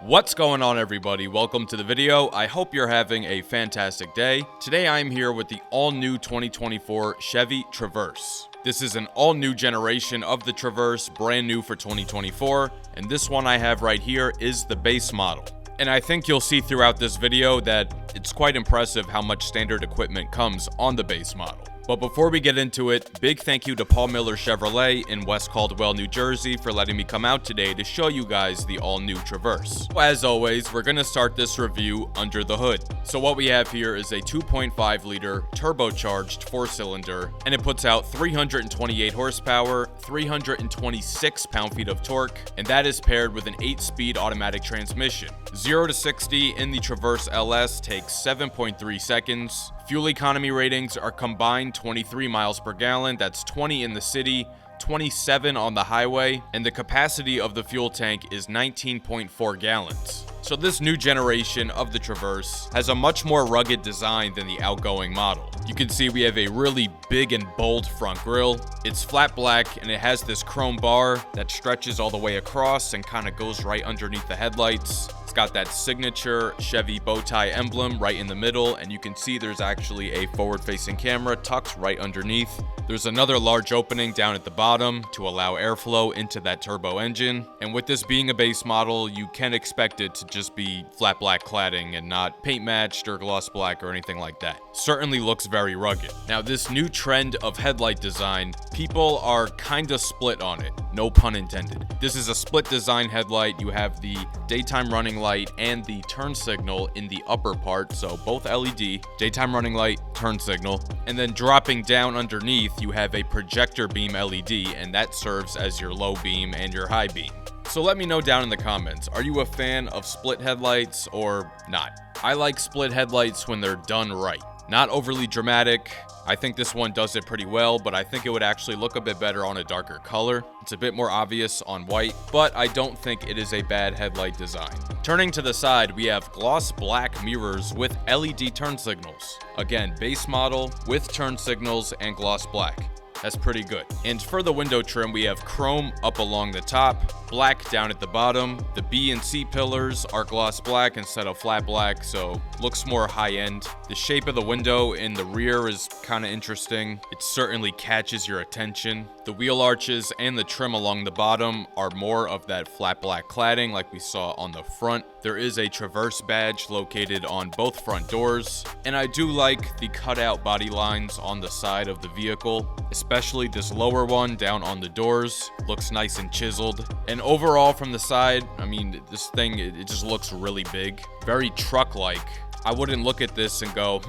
What's going on, everybody? Welcome to the video. I hope you're having a fantastic day. Today I'm here with the all-new 2024 Chevy Traverse. This is an all-new generation of the Traverse, brand new for 2024, and this one I have right here is the base model. And I think you'll see throughout this video that it's quite impressive how much standard equipment comes on the base model. But before we get into it, big thank you to Paul Miller Chevrolet in West Caldwell, New Jersey for letting me come out today to show you guys the all-new Traverse. As always, we're going to start this review under the hood. So what we have here is a 2.5-liter turbocharged 4-cylinder, and it puts out 328 horsepower, 326 pound-feet of torque, and that is paired with an 8-speed automatic transmission. 0 to 60 in the Traverse LS takes 7.3 seconds. Fuel economy ratings are combined 23 miles per gallon, that's 20 in the city, 27 on the highway, and the capacity of the fuel tank is 19.4 gallons. So this new generation of the Traverse has a much more rugged design than the outgoing model. You can see we have a really big and bold front grille. It's flat black and it has this chrome bar that stretches all the way across and kind of goes right underneath the headlights. It's got that signature Chevy bow tie emblem right in the middle, and you can see there's actually a forward-facing camera tucked right underneath. There's another large opening down at the bottom to allow airflow into that turbo engine. And with this being a base model, you can expect it to just be flat black cladding and not paint matched or gloss black or anything like that. Certainly looks very rugged. Now, this new trend of headlight design, people are kinda split on it, no pun intended. This is a split design headlight. You have the daytime running light and the turn signal in the upper part, so both LED, daytime running light, turn signal, and then dropping down underneath you have a projector beam LED, and that serves as your low beam and your high beam. So let me know down in the comments, are you a fan of split headlights or not? I like split headlights when they're done right. Not overly dramatic. I think this one does it pretty well, but I think it would actually look a bit better on a darker color. It's a bit more obvious on white, but I don't think it is a bad headlight design. Turning to the side, we have gloss black mirrors with LED turn signals. Again, base model with turn signals and gloss black. That's pretty good. And for the window trim, we have chrome up along the top, black down at the bottom. The B and C pillars are gloss black instead of flat black, so looks more high-end. The shape of the window in the rear is kind of interesting. It certainly catches your attention. The wheel arches and the trim along the bottom are more of that flat black cladding like we saw on the front. There is a Traverse badge located on both front doors, and I do like the cutout body lines on the side of the vehicle, especially this lower one down on the doors. Looks nice and chiseled. And overall from the side, I mean, this thing, it just looks really big, very truck-like. I wouldn't look at this and go,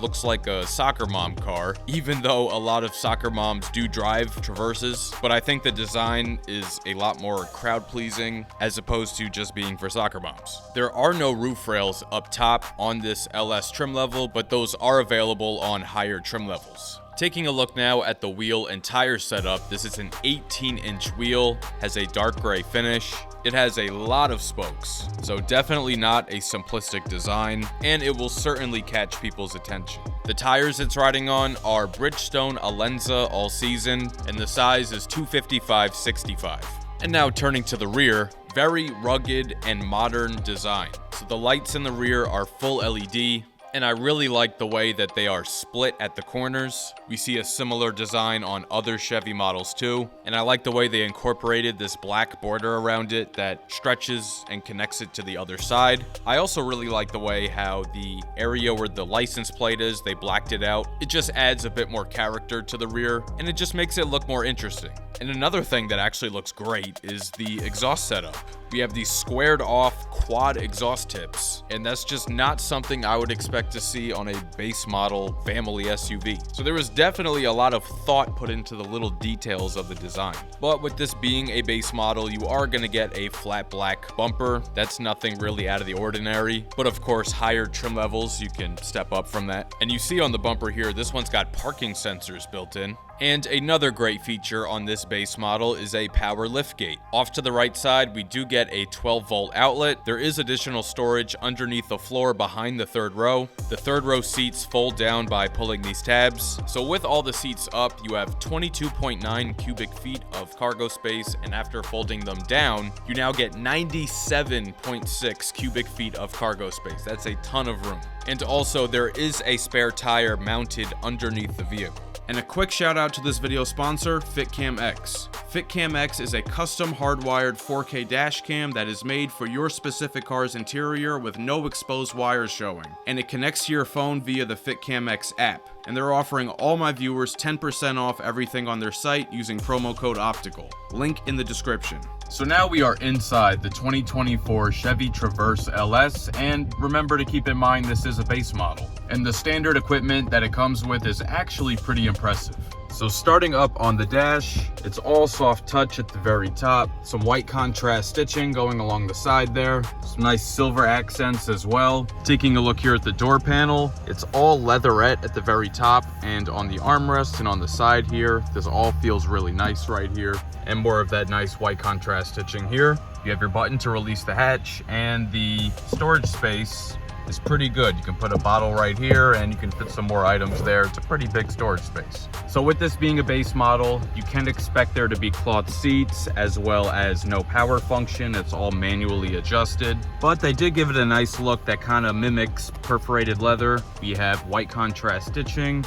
looks like a soccer mom car, even though a lot of soccer moms do drive Traverses, but I think the design is a lot more crowd-pleasing as opposed to just being for soccer moms. There are no roof rails up top on this LS trim level, but those are available on higher trim levels. Taking a look now at the wheel and tire setup, this is an 18-inch wheel, has a dark gray finish. It has a lot of spokes, so definitely not a simplistic design, and it will certainly catch people's attention. The tires it's riding on are Bridgestone Alenza All Season, and the size is 255/65. And now turning to the rear, very rugged and modern design. So the lights in the rear are full LED, and I really like the way that they are split at the corners. We see a similar design on other Chevy models too, and I like the way they incorporated this black border around it that stretches and connects it to the other side. I also really like the way how the area where the license plate is, they blacked it out. It just adds a bit more character to the rear, and it just makes it look more interesting. And another thing that actually looks great is the exhaust setup. We have these squared off quad exhaust tips, and that's just not something I would expect to see on a base model family SUV. So there was definitely a lot of thought put into the little details of the design. But with this being a base model, you are going to get a flat black bumper. That's nothing really out of the ordinary, but of course higher trim levels you can step up from that. And you see on the bumper here, this one's got parking sensors built in. And another great feature on this base model is a power liftgate. Off to the right side, we do get a 12-volt outlet. There is additional storage underneath the floor behind the third row. The third row seats fold down by pulling these tabs. So with all the seats up, you have 22.9 cubic feet of cargo space, and after folding them down, you now get 97.6 cubic feet of cargo space. That's a ton of room. And also, there is a spare tire mounted underneath the vehicle. And a quick shout out to this video sponsor, FitCam X. FitCam X is a custom hardwired 4K dash cam that is made for your specific car's interior with no exposed wires showing. And it connects to your phone via the FitCam X app. And they're offering all my viewers 10% off everything on their site using promo code OPTICAL. Link in the description. So now we are inside the 2024 Chevy Traverse LS, and remember to keep in mind this is a base model. And the standard equipment that it comes with is actually pretty impressive. So starting up on the dash, it's all soft touch at the very top, some white contrast stitching going along the side there, some nice silver accents as well. Taking a look here at the door panel, it's all leatherette at the very top and on the armrest and on the side here. This all feels really nice right here, and more of that nice white contrast stitching here. You have your button to release the hatch, and the storage space is pretty good. You can put a bottle right here and you can fit some more items there. It's a pretty big storage space. So with this being a base model, you can expect there to be cloth seats as well as no power function. It's all manually adjusted, but they did give it a nice look that kind of mimics perforated leather. We have white contrast stitching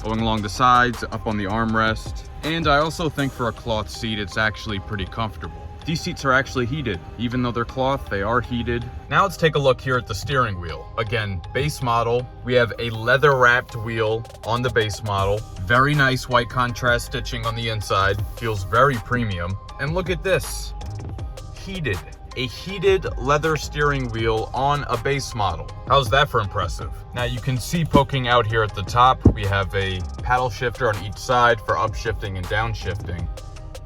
going along the sides, up on the armrest. And I also think for a cloth seat, it's actually pretty comfortable. These seats are actually heated. Even though they're cloth, they are heated. Now let's take a look here at the steering wheel. Again, base model. We have a leather wrapped wheel on the base model. Very nice white contrast stitching on the inside. Feels very premium. And look at this, heated. A heated leather steering wheel on a base model. How's that for impressive? Now you can see poking out here at the top, we have a paddle shifter on each side for upshifting and downshifting.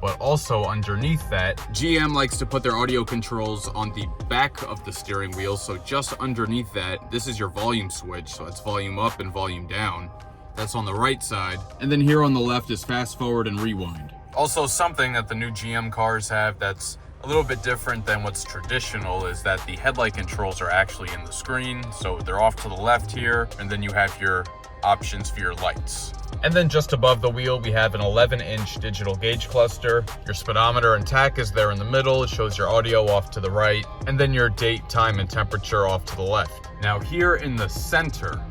But also underneath that, GM likes to put their audio controls on the back of the steering wheel. So just underneath that, this is your volume switch. So it's volume up and volume down. That's on the right side. And then here on the left is fast forward and rewind. Also, something that the new GM cars have that's a little bit different than what's traditional is that the headlight controls are actually in the screen. So they're off to the left here, and then you have your options for your lights. And then just above the wheel, we have an 11-inch digital gauge cluster. Your speedometer and tach is there in the middle. It shows your audio off to the right, and then your date, time, and temperature off to the left. Now here in the center,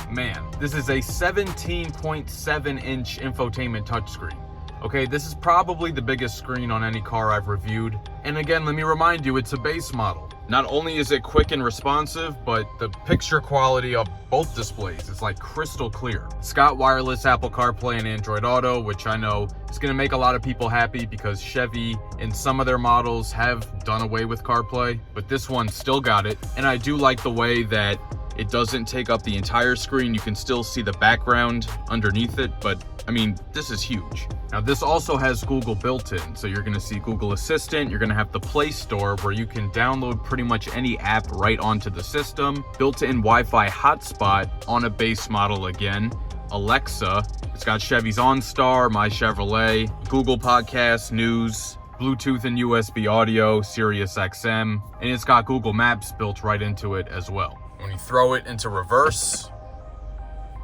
man, this is a 17.7-inch infotainment touchscreen. Okay, this is probably the biggest screen on any car I've reviewed. And again, let me remind you, it's a base model. Not only is it quick and responsive, but the picture quality of both displays is like crystal clear. It's got wireless Apple CarPlay and Android Auto, which I know is gonna make a lot of people happy because Chevy in some of their models have done away with CarPlay, but this one still got it. And I do like the way that it doesn't take up the entire screen. You can still see the background underneath it, but I mean, this is huge. Now this also has Google built in. So you're gonna see Google Assistant, you're gonna have the Play Store where you can download pretty much any app right onto the system. Built-in Wi-Fi hotspot on a base model again. Alexa, it's got Chevy's OnStar, My Chevrolet, Google Podcasts, News, Bluetooth and USB audio, Sirius XM, and it's got Google Maps built right into it as well. When you throw it into reverse,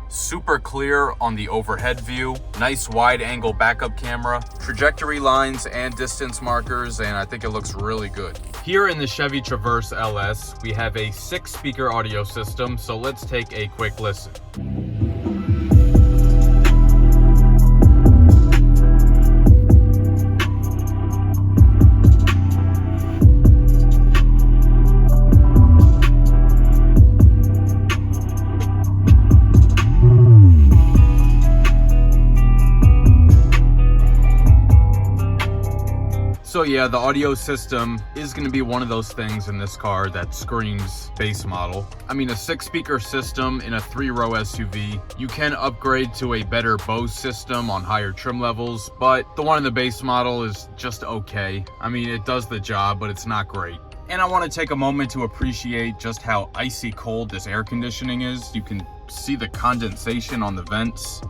super clear on the overhead view, nice wide angle backup camera, trajectory lines and distance markers, and I think it looks really good. Here in the Chevy Traverse LS, we have a 6-speaker audio system, so let's take a quick listen. So yeah, the audio system is going to be one of those things in this car that screams base model. I mean, a 6-speaker system in a 3-row SUV, you can upgrade to a better Bose system on higher trim levels, but the one in the base model is just okay. I mean, it does the job, but it's not great. And I want to take a moment to appreciate just how icy cold this air conditioning is. You can see the condensation on the vents.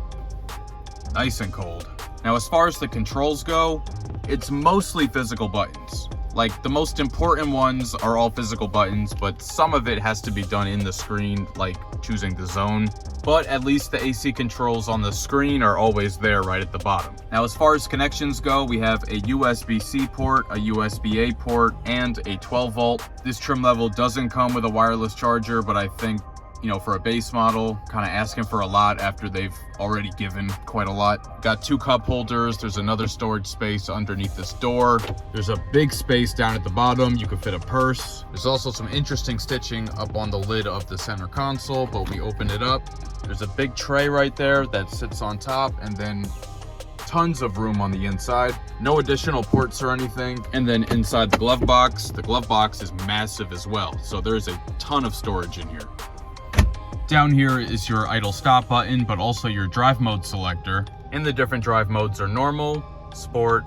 Nice and cold. Now, as far as the controls go, it's mostly physical buttons. Like, the most important ones are all physical buttons, but some of it has to be done in the screen, like choosing the zone. But at least the AC controls on the screen are always there right at the bottom. Now, as far as connections go, we have a USB-C port, a USB-A port, and a 12 volt. This trim level doesn't come with a wireless charger, but I think, you know, for a base model, kind of asking for a lot after they've already given quite a lot. Got 2 cup holders. There's another storage space underneath this door. There's a big space down at the bottom. You can fit a purse. There's also some interesting stitching up on the lid of the center console, but we open it up. There's a big tray right there that sits on top, and then tons of room on the inside. No additional ports or anything. And then inside the glove box is massive as well. So there's a ton of storage in here. Down here is your idle stop button, but also your drive mode selector. And the different drive modes are normal, sport,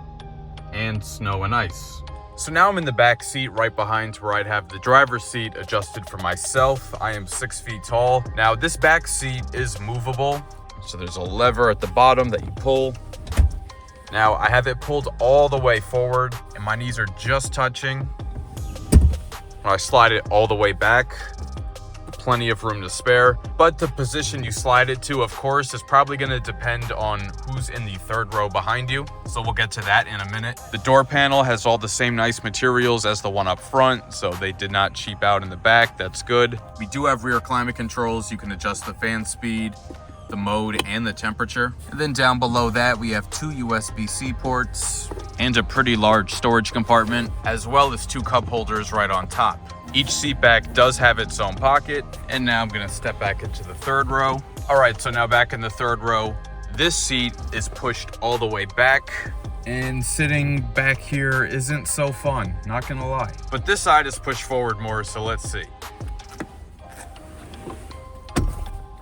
and snow and ice. So now I'm in the back seat right behind where I'd have the driver's seat adjusted for myself. I am 6 feet tall. Now this back seat is movable. So there's a lever at the bottom that you pull. Now I have it pulled all the way forward and my knees are just touching. When I slide it all the way back, plenty of room to spare, but the position you slide it to, of course, is probably going to depend on who's in the third row behind you, so we'll get to that in a minute. The door panel has all the same nice materials as the one up front, so they did not cheap out in the back. That's good. We do have rear climate controls. You can adjust the fan speed, the mode, and the temperature. And then down below that, we have 2 USB-C ports and a pretty large storage compartment, as well as 2 cup holders right on top. Each seat back does have its own pocket. And now I'm gonna step back into the third row. All right, so now back in the third row, this seat is pushed all the way back. And sitting back here isn't so fun, not gonna lie. But this side is pushed forward more, so let's see.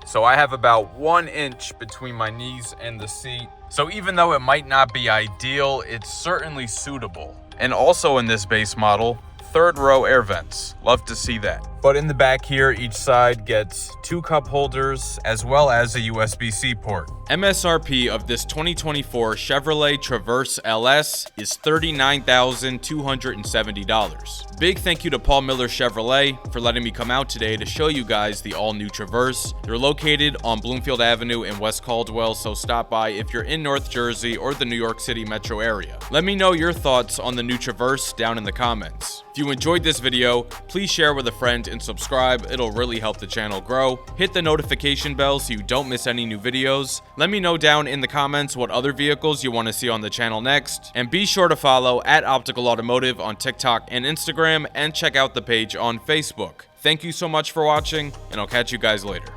So I have about 1 inch between my knees and the seat. So even though it might not be ideal, it's certainly suitable. And also in this base model, third row air vents. Love to see that. But in the back here, each side gets 2 cup holders as well as a USB-C port. MSRP of this 2024 Chevrolet Traverse LS is $39,270. Big thank you to Paul Miller Chevrolet for letting me come out today to show you guys the all-new Traverse. They're located on Bloomfield Avenue in West Caldwell, so stop by if you're in North Jersey or the New York City metro area. Let me know your thoughts on the new Traverse down in the comments. If you enjoyed this video, please share with a friend and subscribe. It'll really help the channel grow. Hit the notification bell so you don't miss any new videos. Let me know down in the comments what other vehicles you want to see on the channel next. And be sure to follow @OpticalAutomotive on TikTok and Instagram, and check out the page on Facebook. Thank you so much for watching, and I'll catch you guys later.